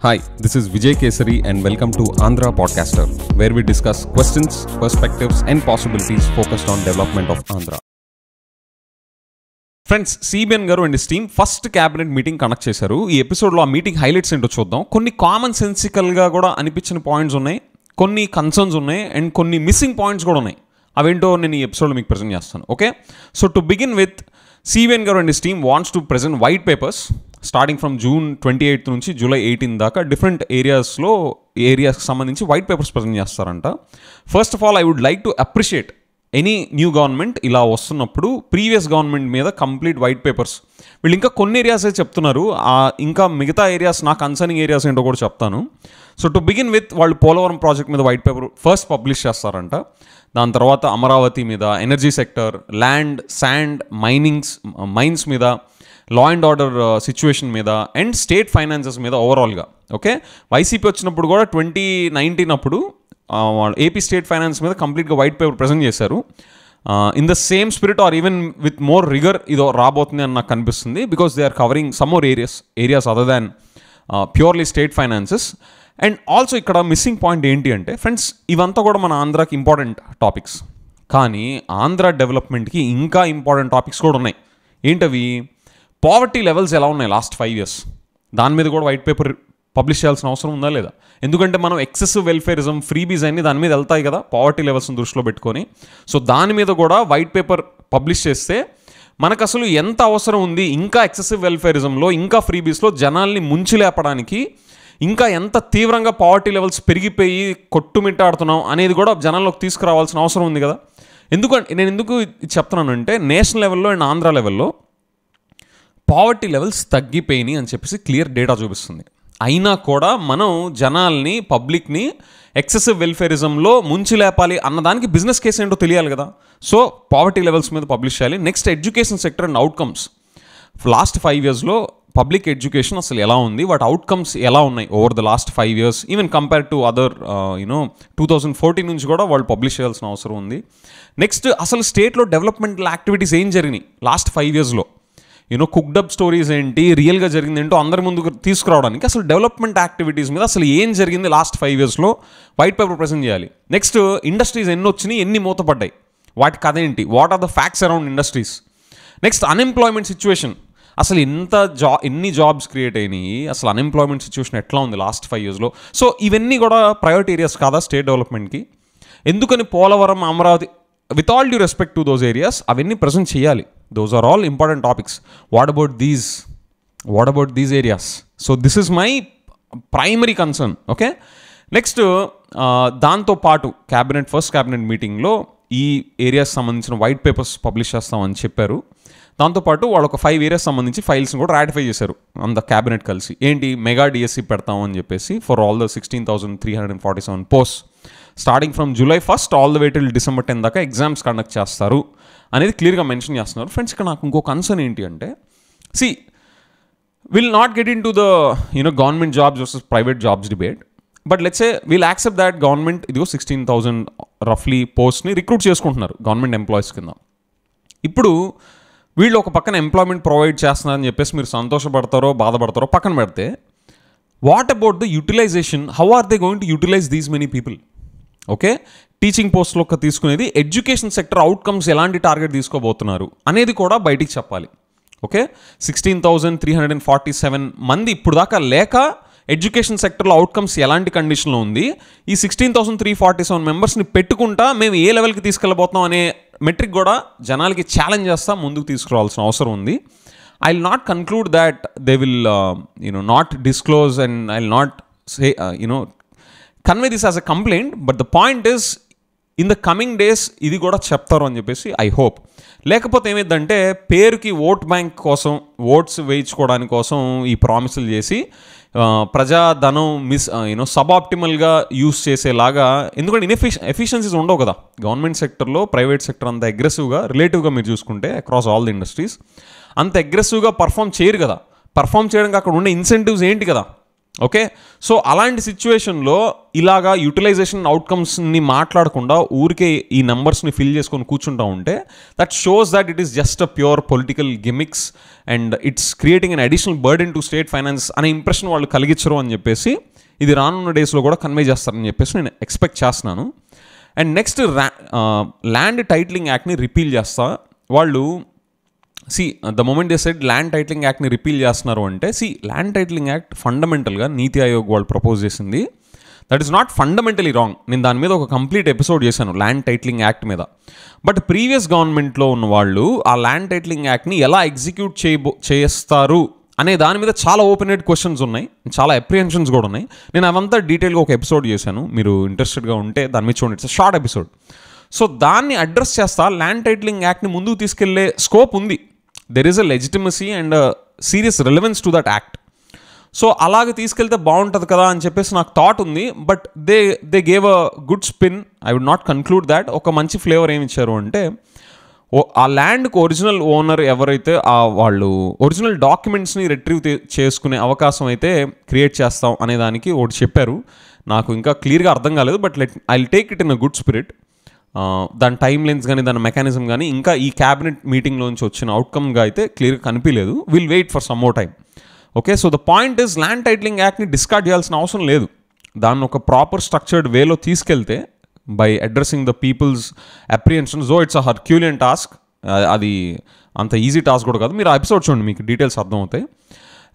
Hi, this is Vijay Kesari and welcome to Andhra Podcaster, where we discuss questions, perspectives and possibilities focused on development of Andhra. Friends, CBN garu and team first cabinet meeting conduct చేశారు. ఈ ఎపిసోడ్లో ఆ meeting highlights ఏంటో చూద్దాం. కొన్ని common సెన్సికల్గా కూడా అనిపించిన points ఉన్నాయి, కొన్ని కన్సర్న్స్ ఉన్నాయి అండ్ కొన్ని మిస్సింగ్ పాయింట్స్ కూడా ఉన్నాయి. అవేంటో నేను ఈ ఎపిసోడ్లో మీకు ప్రజెంట్ చేస్తాను. Okay, so to begin with, CBN garu and team wants to present white papers starting from June 28 నుంచి జూలై 18 దాకా డిఫరెంట్ ఏరియాస్కి సంబంధించి వైట్ పేపర్స్ ప్రజెంట్ చేస్తారంట. First of all, I would like to appreciate any new government ఇలా వస్తున్నప్పుడు previous government మీద complete white papers, వీళ్ళు ఇంకా కొన్ని ఏరియాసే చెప్తున్నారు, ఇంకా మిగతా ఏరియాస్ నా కన్సర్నింగ్ ఏరియాస్ ఏంటో కూడా చెప్తాను. సో టు బిగిన్ విత్, వాళ్ళు పోలవరం ప్రాజెక్ట్ మీద వైట్ పేపర్ ఫస్ట్ పబ్లిష్ చేస్తారంట. దాని తర్వాత అమరావతి మీద, energy sector, land, sand, mines మీద, లా అండ్ ఆర్డర్ సిచ్యువేషన్ మీద అండ్ స్టేట్ ఫైనాన్సెస్ మీద ఓవరాల్గా. ఓకే, వైసీపీ వచ్చినప్పుడు కూడా 2019 అప్పుడు ఏపీ స్టేట్ ఫైనాన్స్ మీద కంప్లీట్గా వైట్ పేపర్ ప్రజెంట్ చేశారు. In the same spirit or even with more rigour ఇదో రాబోతుంది అని నాకు కనిపిస్తుంది. Because they are covering some more areas other than purely state finances. And also ఇక్కడ మిస్సింగ్ పాయింట్ ఏంటి అంటే ఫ్రెండ్స్, ఇవంతా కూడా మన ఆంధ్రాకి ఇంపార్టెంట్ టాపిక్స్, కానీ ఆంధ్ర డెవలప్మెంట్కి ఇంకా ఇంపార్టెంట్ టాపిక్స్ కూడా ఉన్నాయి. ఏంటవి? పావర్టీ లెవెల్స్ ఎలా ఉన్నాయి లాస్ట్ 5 years, దాని మీద కూడా వైట్ పేపర్ పబ్లిష్ చేయాల్సిన అవసరం ఉందా లేదా? ఎందుకంటే మనం ఎక్సెసివ్ వెల్ఫేరిజం, ఫ్రీబీస్ అన్ని దాని మీద వెళ్తాయి కదా పావర్టీ లెవెల్స్ని దృష్టిలో పెట్టుకొని. సో దాని మీద కూడా వైట్ పేపర్ పబ్లిష్ చేస్తే మనకు అసలు ఎంత అవసరం ఉంది, ఇంకా ఎక్సెసివ్ వెల్ఫేరిజంలో, ఇంకా ఫ్రీబీస్లో జనాల్ని ముంచి లేపడానికి, ఇంకా ఎంత తీవ్రంగా పావర్టీ లెవెల్స్ పెరిగిపోయి కొట్టుమిట్టాడుతున్నాం అనేది కూడా జనాల్లోకి తీసుకురావాల్సిన అవసరం ఉంది కదా. నేను ఎందుకు చెప్తున్నానంటే, నేషనల్ లెవెల్లో అండ్ ఆంధ్ర లెవెల్లో పావర్టీ లెవెల్స్ తగ్గిపోయినాయి అని చెప్పేసి క్లియర్ డేటా చూపిస్తుంది. అయినా కూడా మనం జనాల్ని, పబ్లిక్ని ఎక్సెసివ్ వెల్ఫేరిజంలో ముంచి లేపాలి అన్నదానికి బిజినెస్ కేసు ఏంటో తెలియాలి కదా. సో పావర్టీ లెవెల్స్ మీద పబ్లిష్ చేయాలి. Next, education sector and outcomes. Last 5 yearsలో పబ్లిక్ ఎడ్యుకేషన్ అసలు ఎలా ఉంది, వాటి అవుట్కమ్స్ ఎలా ఉన్నాయి over the last 5 years, even compare to other 2014 నుంచి కూడా వాళ్ళు పబ్లిష్ చేయాల్సిన అవసరం ఉంది. నెక్స్ట్, అసలు స్టేట్లో డెవలప్మెంటల్ యాక్టివిటీస్ ఏం జరిగినాయి లాస్ట్ 5 yearsలో, కుక్డప్ స్టోరీస్ ఏంటి, రియల్గా జరిగింది ఏంటో అందరి ముందుకు తీసుకురావడానికి అసలు డెవలప్మెంట్ యాక్టివిటీస్ మీద అసలు ఏం జరిగింది లాస్ట్ 5 yearsలో వైట్ పేపర్ ప్రజెంట్ చేయాలి. నెక్స్ట్, ఇండస్ట్రీస్ ఎన్ని వచ్చినాయి, ఎన్ని మూతపడ్డాయి, వాటి కథ ఏంటి, what are the facts around industries. Next, unemployment situation, అసలు ఎన్ని జాబ్స్ క్రియేట్ అయినాయి, అసలు అన్ఎంప్లాయ్మెంట్ సిచ్యువేషన్ ఎట్లా ఉంది లాస్ట్ 5 yearsలో. సో ఇవన్నీ కూడా ప్రయారిటీ ఏరియాస్ కాదా స్టేట్ డెవలప్మెంట్కి? ఎందుకని Polavaram, Amaravati, with all due respect to those areas, అవన్నీ ప్రజెంట్ చేయాలి. Those are all important topics. What about these areas? So this is my primary concern. Okay, next, దాంతో పాటు ఫస్ట్ క్యాబినెట్ మీటింగ్లో ఈ ఏరియాస్ సంబంధించిన వైట్ పేపర్స్ పబ్లిష్ చేస్తామని చెప్పారు. దాంతోపాటు వాళ్ళు ఒక 5 areas సంబంధించి ఫైల్స్ని కూడా రాటిఫై చేశారు అంత క్యాబినెట్ కలిసి. ఏంటి? మెగా డిఎస్సి పెడతామని చెప్పేసి for all the 16,347 post starting from July 1st all the way till December 10 దాకా ఎగ్జామ్స్ కండక్ట్ చేస్తారు అనేది క్లియర్గా మెన్షన్ చేస్తున్నారు. ఫ్రెండ్స్, ఇక్కడ నాకు ఇంకో కన్సర్న్ ఏంటి అంటే, will not get in to the government jobs versus private jobs debate, but let's say will accept that government ఇదిగో 16,000 రఫ్లీ పోస్ట్ని రిక్రూట్ చేసుకుంటున్నారు గవర్నమెంట్ ఎంప్లాయీస్ కింద. ఇప్పుడు వీళ్ళు ఒక పక్కన ఎంప్లాయ్మెంట్ ప్రొవైడ్ చేస్తున్నారని చెప్పేసి మీరు సంతోషపడతారో బాధపడతారో పక్కన పెడితే, what about the utilization? How are they going to utilize these many people? Okay, teaching పోస్ట్లో తీసుకునేది, ఎడ్యుకేషన్ సెక్టర్ అవుట్కమ్స్ ఎలాంటి టార్గెట్ తీసుకోబోతున్నారు అనేది కూడా బయటికి చెప్పాలి. ఓకే, 16,347 మంది ఇప్పుడు దాకా లేక ఎడ్యుకేషన్ సెక్టర్లో అవుట్కమ్స్ ఎలాంటి కండిషన్లో ఉంది, ఈ 16,347 మెంబర్స్ని పెట్టుకుంటా మేము ఏ లెవెల్కి తీసుకెళ్ళబోతున్నాం అనే మెట్రిక్ కూడా జనాలకి ఛాలెంజ్ చేస్తా ముందుకు తీసుకురావాల్సిన అవసరం ఉంది. I will not conclude that they will not disclose and I will not say convey this as a complaint, but the point is in the coming days ఇది కూడా చెప్తారు అని చెప్పేసి ఐ హోప్. లేకపోతే ఏమైందంటే, పేరుకి ఓట్ బ్యాంక్ కోసం, oats వేయించుకోవడానికి కోసం ఈ ప్రామిసులు చేసి ప్రజాధనం సబ్ ఆప్టిమల్గా యూస్ చేసేలాగా, ఎందుకంటే ఎఫిషియన్సీస్ ఉండవు కదా గవర్నమెంట్ సెక్టర్లో. ప్రైవేట్ సెక్టర్ అంత అగ్రెసివ్గా రిలేటివ్గా మీరు చూసుకుంటే అక్రాస్ ఆల్ ది ఇండస్ట్రీస్ అంత అగ్రెసివ్గా పర్ఫామ్ చేయరు కదా. పర్ఫామ్ చేయడానికి అక్కడ ఉండే ఇన్సెంటివ్స్ ఏంటి కదా, ఓకే, సో అలాంటి సిచ్యువేషన్లో ఇలాగా యూటిలైజేషన్ అవుట్కమ్స్ని మాట్లాడకుండా ఊరికే ఈ నెంబర్స్ని ఫిల్ చేసుకొని కూర్చుంటా ఉంటే that shows that it is just a pure political gimmicks and it's creating an additional burden to state finance అనే ఇంప్రెషన్ వాళ్ళు కలిగించరు అని చెప్పేసి ఇది రానున్న డేస్లో కూడా కన్వే చేస్తారని చెప్పేసి నేను ఎక్స్పెక్ట్ చేస్తున్నాను. అండ్ నెక్స్ట్ ల్యాండ్ టైటిలింగ్ యాక్ట్ని రిపీల్ చేస్తా. వాళ్ళు the moment they said land titling యాక్ట్ని రిపీల్ చేస్తున్నారు అంటే ల్యాండ్ టైటిలింగ్ యాక్ట్ ఫండమెంటల్గా నీతి ఆయోగ్ వాళ్ళు ప్రపోజ్ చేసింది. That is not fundamentally wrong. నేను దాని మీద ఒక కంప్లీట్ ఎపిసోడ్ చేశాను ల్యాండ్ టైటిలింగ్ యాక్ట్ మీద. బట్ ప్రీవియస్ గవర్నమెంట్లో ఉన్న వాళ్ళు ఆ ల్యాండ్ టైటిలింగ్ యాక్ట్ని ఎలా ఎగ్జిక్యూట్ చేస్తారు అనే దాని మీద చాలా ఓపెన్ ఎండెడ్ క్వశ్చన్స్ ఉన్నాయి, చాలా అప్రిహెన్షన్స్ కూడా ఉన్నాయి. నేను అవంతా డీటెయిల్గా ఒక ఎపిసోడ్ చేశాను, మీరు ఇంట్రెస్టెడ్గా ఉంటే దాని మీద చూడండి. It's short episode. సో దాన్ని అడ్రస్ చేస్తా ల్యాండ్ టైటిలింగ్ యాక్ట్ని ముందుకు తీసుకెళ్లే స్కోప్ ఉంది. There is a legitimacy and serious relevance to that act. So అలాగే తీసుకెళ్తే బాగుంటుంది కదా అని చెప్పేసి నాకు థాట్ ఉంది. But they gave a good spin. I would not conclude that. ఒక మంచి ఫ్లేవర్ ఏమి ఇచ్చారు అంటే ఆ ల్యాండ్కి ఒరిజినల్ ఓనర్ ఎవరైతే వాళ్ళు ఒరిజినల్ డాక్యుమెంట్స్ని రిట్రీవ్ చేసుకునే అవకాశం అయితే క్రియేట్ చేస్తాం అనే దానికి ఒకటి చెప్పారు. నాకు ఇంకా క్లియర్గా అర్థం కాలేదు, but I will take it in a good spirit. దాని టైమ్ లైన్స్ కానీ దాని మెకానిజం కానీ ఇంకా ఈ క్యాబినెట్ మీటింగ్లోంచి వచ్చిన అవుట్కమ్గా అయితే క్లియర్గా కనిపించలేదు. Will wait for some more time. Okay, so the point is land titling యాక్ట్ని డిస్కార్డ్ చేయాల్సిన అవసరం లేదు. దాన్ని ఒక ప్రాపర్ స్ట్రక్చర్డ్ వేలో తీసుకెళ్తే by addressing the people's apprehensions, though it's a herculean task. అది అంత ఈజీ టాస్క్ కూడా కాదు. మీరు ఆ ఎపిసోడ్ చూడండి, మీకు డీటెయిల్స్ అర్థమవుతాయి.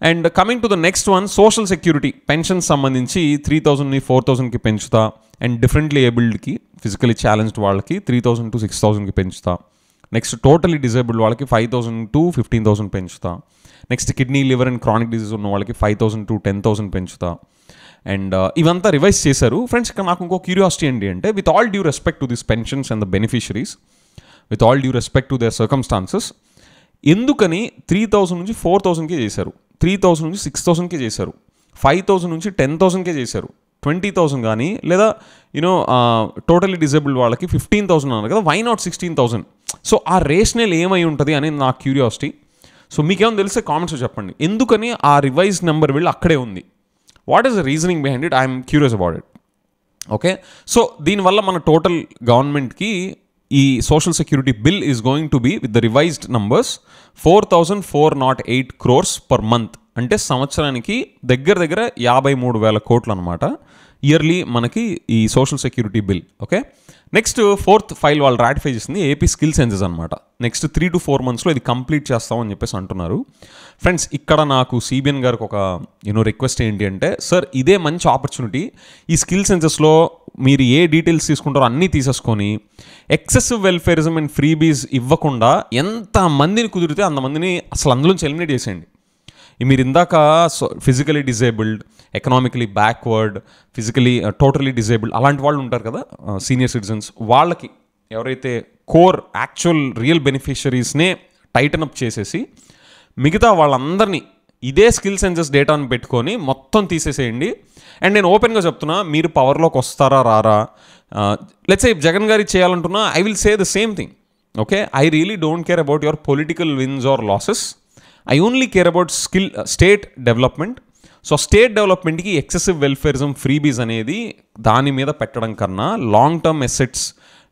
And coming to the next one, social security pensions సంబంధించి 3,000ని 4,000కి పెంచుతా. అండ్ డిఫరెంట్లీ ఏబుల్డ్కి ఫిజికలీ ఛాలెంజ్డ్ వాళ్ళకి 3,000 to 6,000కి పెంచుతా. నెక్స్ట్ టోటలీ డిజేబుల్డ్ వాళ్ళకి 5,000 to 15,000 పెంచుతా. Next kidney, liver and chronic disease ఉన్న వాళ్ళకి 5,000 to 10,000 పెంచుతా. అండ్ ఇవంతా రివైజ్ చేశారు. ఫ్రెండ్స్, ఇక్కడ నాకు ఇంకో క్యూరియాసిటీ ఏంటి అంటే, with all due respect to this pensions and the beneficiaries, with all due respect to their circumstances, ఎందుకని 3,000 నుంచి 4,000కే చేశారు, 3,000 నుంచి 6,000కే చేశారు, 5,000 నుంచి 10,000కే చేశారు, 20,000 కానీ లేదా టోటలీ డిజేబుల్డ్ వాళ్ళకి 15,000 అన్నారు కదా, వై నాట్ 16,000? సో ఆ రేషనల్ ఏమై ఉంటుంది అనేది నా క్యూరియాసిటీ. సో మీకేమైనా తెలిస్తే కామెంట్స్లో చెప్పండి. ఎందుకని ఆ రివైజ్ నెంబర్ వీళ్ళు అక్కడే ఉంది? What is the reasoning behind it? I'm curious about it. Okay, so దీనివల్ల మన టోటల్ గవర్నమెంట్కి ఈ social security bill is going to be with the revised numbers 4,408 crores per month. అంటే సంవత్సరానికి దగ్గర 53,000 కోట్లు అనమాట ఇయర్లీ మనకి ఈ social security bill. Okay, next 4th file వాళ్ళు రాటిఫై చేసింది ఏపీ స్కిల్ సెన్సెస్ అనమాట. నెక్స్ట్ 3 to 4 monthsలో ఇది కంప్లీట్ చేస్తామని చెప్పేసి అంటున్నారు. ఫ్రెండ్స్, ఇక్కడ నాకు సిబిఎన్ గారికి ఒక రిక్వెస్ట్ ఏంటి అంటే, సార్ ఇదే మంచి ఆపర్చునిటీ, ఈ స్కిల్ సెన్సెస్లో మీరు ఏ డీటెయిల్స్ తీసుకుంటారో అన్నీ తీసేసుకొని ఎక్సెసివ్ వెల్ఫేరిజం అండ్ ఫ్రీబీస్ ఇవ్వకుండా ఎంతమందిని కుదిరితే అంతమందిని అసలు అందులోంచి ఎలిమినేట్ చేసేయండి. మీరు ఇందాక physically disabled, economically backward, physically totally disabled అలాంటి వాళ్ళు ఉంటారు కదా, సీనియర్ సిటిజన్స్, వాళ్ళకి ఎవరైతే కోర్ యాక్చువల్ రియల్ బెనిఫిషరీస్నే టైటన్ అప్ చేసేసి మిగతా వాళ్ళందరినీ ఇదే స్కిల్ సెన్సెస్ డేటాను పెట్టుకొని మొత్తం తీసేసేయండి. అండ్ నేను ఓపెన్గా చెప్తున్నా, మీరు పవర్లోకి వస్తారా రారా, లెట్స్ సే జగన్ గారి చేయాలంటున్నా, I will say the same thing. Okay, I really don't care about your political wins or losses. I only care about state development. So state డెవలప్మెంట్కి ఎక్సెసివ్ వెల్ఫేరిజం, ఫ్రీబీస్ అనేది దాని మీద పెట్టడం కన్నా long term assets,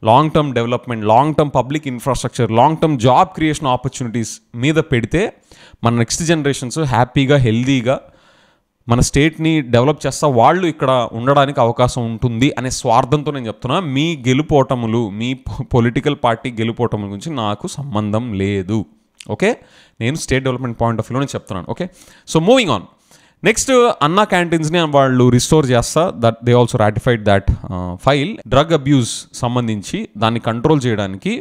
long term development, long term public infrastructure, long term job creation opportunities మీద పెడితే మన next generations హ్యాపీగా, హెల్దీగా మన స్టేట్ని డెవలప్ చేస్తా వాళ్ళు ఇక్కడ ఉండడానికి అవకాశం ఉంటుంది అనే స్వార్థంతో నేను చెప్తున్నా. మీ గెలుపోటములు, మీ పొలిటికల్ పార్టీ గెలుపోటముల గురించి నాకు సంబంధం లేదు. ఓకే, నేను స్టేట్ డెవలప్మెంట్ పాయింట్ ఆఫ్ వ్యూలోనే చెప్తున్నాను. Okay, so moving on. Next, అన్నా క్యాంటీన్స్ని వాళ్ళు రిస్టోర్ చేస్తా. That they also ratified that file. Drug abuse సంబంధించి దాన్ని కంట్రోల్ చేయడానికి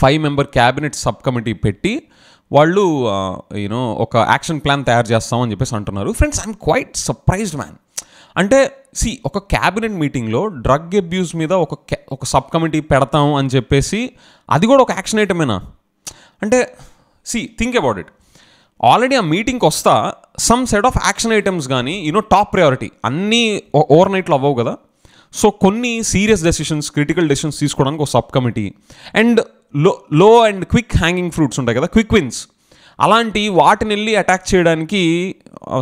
5-member క్యాబినెట్ సబ్ కమిటీ పెట్టి వాళ్ళు ఒక యాక్షన్ ప్లాన్ తయారు చేస్తామని చెప్పేసి అంటున్నారు. Friends, I'm quite surprised man. అంటే ఒక క్యాబినెట్ మీటింగ్లో డ్రగ్ అబ్యూస్ మీద ఒక సబ్ కమిటీ పెడతాం అని చెప్పేసి అది కూడా ఒక యాక్షన్ ఐటమేనా? అంటే థింక్ అబౌట్ ఇట్. ఆల్రెడీ ఆ మీటింగ్కి వస్తా some set of action items కానీ టాప్ ప్రయారిటీ అన్నీ ఓవర్ నైట్లో అవ్వవు కదా. సో కొన్ని సీరియస్ డెసిషన్స్, క్రిటికల్ డెసిషన్స్ తీసుకోవడానికి ఒక సబ్ కమిటీ, అండ్ లో అండ్ క్విక్ హ్యాంగింగ్ ఫ్రూట్స్ ఉంటాయి కదా, క్విక్ విన్స్, అలాంటి వాటిని వెళ్ళి అటాక్ చేయడానికి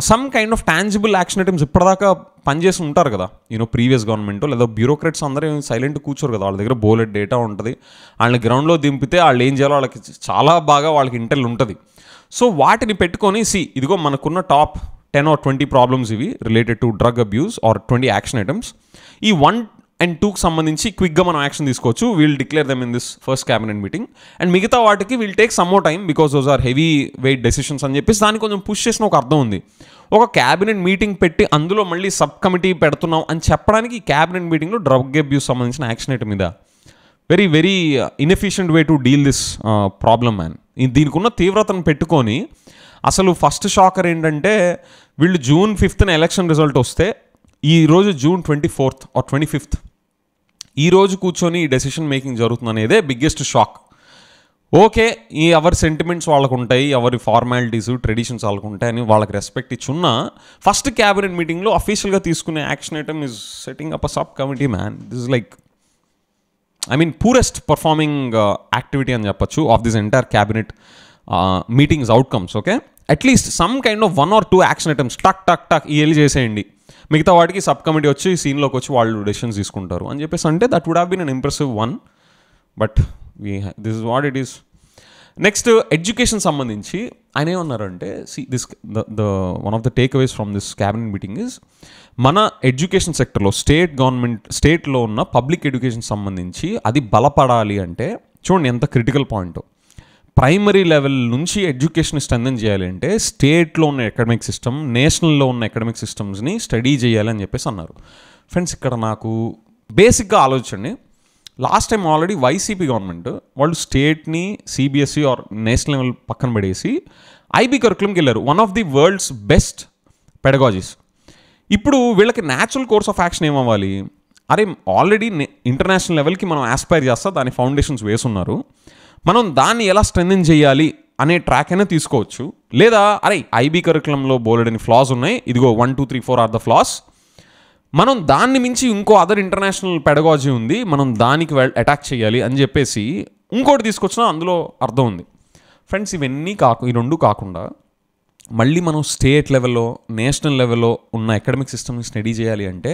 some kind of tangible action items ఇప్పటిదాకా పనిచేసి ఉంటారు కదా, ప్రీవియస్ గవర్నమెంట్ లేదా బ్యూరోక్రాట్స్ అందరూ సైలెంట్ కూర్చోరు కదా, వాళ్ళ దగ్గర బోలెడ్ డేటా ఉంటుంది. వాళ్ళని గ్రౌండ్లో దింపితే వాళ్ళు ఏం చేయాలో వాళ్ళకి చాలా బాగా వాళ్ళకి ఇంటెల్ ఉంటుంది. సో వాటిని పెట్టుకొని ఇదిగో మనకున్న టాప్ 10 or 20 ప్రాబ్లమ్స్ ఇవి related to drug abuse or 20 action items. ఈ 1 and 2కి సంబంధించి క్విక్గా మనం యాక్షన్ తీసుకోవచ్చు. We'll declare them in this first cabinet meeting. And మిగతా వాటికి will take some more time because those are heavy weight decisions అని చెప్పేసి దాన్ని కొంచెం పుష్ చేసిన ఒక అర్థం ఉంది. ఒక క్యాబినెట్ మీటింగ్ పెట్టి అందులో మళ్ళీ సబ్ కమిటీ పెడుతున్నాం అని చెప్పడానికి ఈ క్యాబినెట్ మీటింగ్లో డ్రగ్ అబ్యూస్ సంబంధించిన యాక్షన్ ఐటమ్ మీద very very inefficient way to deal this problem man. దీనికి ఉన్న తీవ్రతను పెట్టుకొని అసలు ఫస్ట్ షాకర్ ఏంటంటే వీళ్ళు June 5th ఎలక్షన్ రిజల్ట్ వస్తే ఈరోజు June 24th or 25th ఈరోజు కూర్చొని ఈ డెసిషన్ మేకింగ్ జరుగుతుంది అనేదే బిగ్గెస్ట్ షాక్. ఓకే, ఎవరి సెంటిమెంట్స్ వాళ్ళకు ఉంటాయి, ఎవరి ఫార్మాలిటీస్ ట్రెడిషన్స్ వాళ్ళకు ఉంటాయని వాళ్ళకి రెస్పెక్ట్ ఇచ్చున్న ఫస్ట్ క్యాబినెట్ మీటింగ్లో అఫీషియల్గా తీసుకునే action item is setting up a sub committee man. This is like poorest performing activity అని చెప్పచ్చు of this entire cabinet meetings outcomes. Okay, at least some kind of 1 or 2 action items టక్ ఈ వెళ్ళి చేసేయండి, మిగతా వాటికి సబ్ కమిటీ వచ్చి సీన్లోకి వచ్చి వాళ్ళు డెసిషన్స్ తీసుకుంటారు అని చెప్పేసి అంటే that would have been an impressive one. But this is what it is. Next education సంబంధించి ఆయన ఏమన్నారంటే one of the takeaways from this cabinet meeting is మన ఎడ్యుకేషన్ సెక్టర్లో స్టేట్లో ఉన్న పబ్లిక్ ఎడ్యుకేషన్ సంబంధించి అది బలపడాలి అంటే చూడండి ఎంత క్రిటికల్ పాయింట్. ప్రైమరీ లెవెల్ నుంచి ఎడ్యుకేషన్ స్ట్రెంథెన్ చేయాలి అంటే స్టేట్లో ఉన్న అకాడమిక్ సిస్టమ్, నేషనల్లో ఉన్న అకాడమిక్ సిస్టమ్స్ని స్టడీ చేయాలి అని చెప్పేసి అన్నారు. ఫ్రెండ్స్, ఇక్కడ నాకు బేసిక్గా ఆలోచించండి. Last time already YCP government వాళ్ళు స్టేట్ని సిబిఎస్ఈ ఆర్ నేషనల్ లెవెల్ పక్కన పడేసి ఐబీ కరికులంకి వెళ్ళారు, one of the world's best pedagogies. ఇప్పుడు వీళ్ళకి న్యాచురల్ కోర్స్ ఆఫ్ యాక్షన్ ఏమవ్వాలి? అరే ఆల్రెడీ ఇంటర్నేషనల్ లెవెల్కి మనం ఆస్పైర్ చేస్తా దాని ఫౌండేషన్స్ వేసున్నారు, మనం దాన్ని ఎలా స్ట్రెంథెన్ చేయాలి అనే ట్రాక్ అయినా తీసుకోవచ్చు. లేదా అరే ఐబీ కరికులంలో బోలెడని ఫ్లాస్ ఉన్నాయి, ఇదిగో 1, 2, 3, 4 ఆర్ ద ఫ్లాస్, మనం దాన్ని మించి ఇంకో అదర్ ఇంటర్నేషనల్ పెడగాజీ ఉంది, మనం దానికి అటాక్ చేయాలి అని చెప్పేసి ఇంకోటి తీసుకొచ్చినా అందులో అర్థం ఉంది. ఫ్రెండ్స్, ఈ రెండు కాకుండా మళ్ళీ మనం స్టేట్ లెవెల్లో నేషనల్ లెవెల్లో ఉన్న అకాడమిక్ సిస్టమ్ని స్టడీ చేయాలి అంటే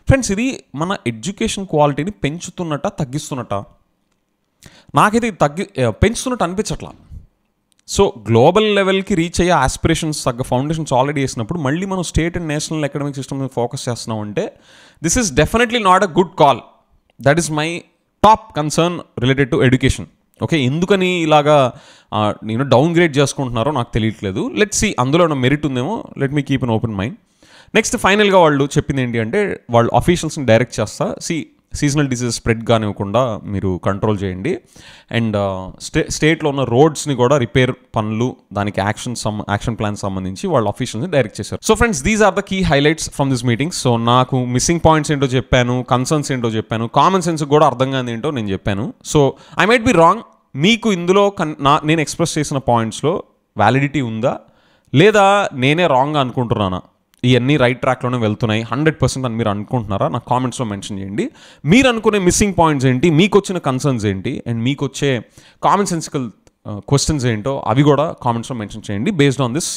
ఫ్రెండ్స్ ఇది మన ఎడ్యుకేషన్ క్వాలిటీని పెంచుతున్నట్ట తగ్గిస్తున్నట్ట? నాకైతే పెంచుతున్నట్టు అనిపించట్లా. సో గ్లోబల్ లెవెల్కి రీచ్ అయ్యే ఆస్పిరేషన్స్ తగ్గ ఫౌండేషన్స్ ఆల్రెడీ వేసినప్పుడు మళ్ళీ మనం state and national academic system మీద ఫోకస్ చేస్తున్నాం అంటే this is definitely not a good call. That is my top concern related to education. Okay, ఎందుకని ఇలాగా డౌన్ గ్రేడ్ చేసుకుంటున్నారో నాకు తెలియట్లేదు. లెట్ సీ అందులో మెరిట్ ఉందేమో, let me keep an open mind. Next ఫైనల్గా వాళ్ళు చెప్పింది ఏంటి అంటే వాళ్ళు అఫీషియల్స్ని డైరెక్ట్ చేస్తా సీజనల్ డిసీజెస్ స్ప్రెడ్ కానివ్వకుండా మీరు కంట్రోల్ చేయండి. అండ్ స్టేట్లో ఉన్న రోడ్స్ని కూడా రిపేర్ పనులు దానికి యాక్షన్ ప్లాన్ సంబంధించి వాళ్ళు ఆఫీషియల్స్ని డైరెక్ట్ చేశారు. So friends, these are the key highlights from this meeting. So నాకు మిస్సింగ్ పాయింట్స్ ఏంటో చెప్పాను, కన్సర్న్స్ ఏంటో చెప్పాను, కామన్ సెన్స్ కూడా అర్థం కాని ఏంటో నేను చెప్పాను. So I might be wrong. మీకు ఇందులో నేను ఎక్స్ప్రెస్ చేసిన పాయింట్స్లో వ్యాలిడిటీ ఉందా లేదా నేనే రాంగ్ అనుకుంటున్నానా, ఇవన్నీ రైట్ ట్రాక్లోనే వెళ్తున్నాయి 100% అని మీరు అనుకుంటున్నారా? నాకు కామెంట్స్లో మెన్షన్ చేయండి. మీరు అనుకునే మిస్సింగ్ పాయింట్స్ ఏంటి, మీకు వచ్చిన కన్సర్న్స్ ఏంటి, అండ్ మీకు వచ్చే కామన్ సెన్సికల్ క్వశ్చన్స్ ఏంటో అవి కూడా కామెంట్స్లో మెన్షన్ చేయండి based on this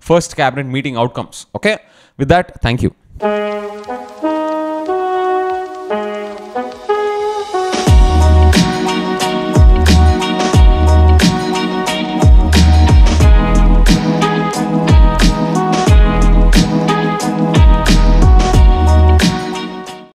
first cabinet meeting outcomes. Okay, with that thank you.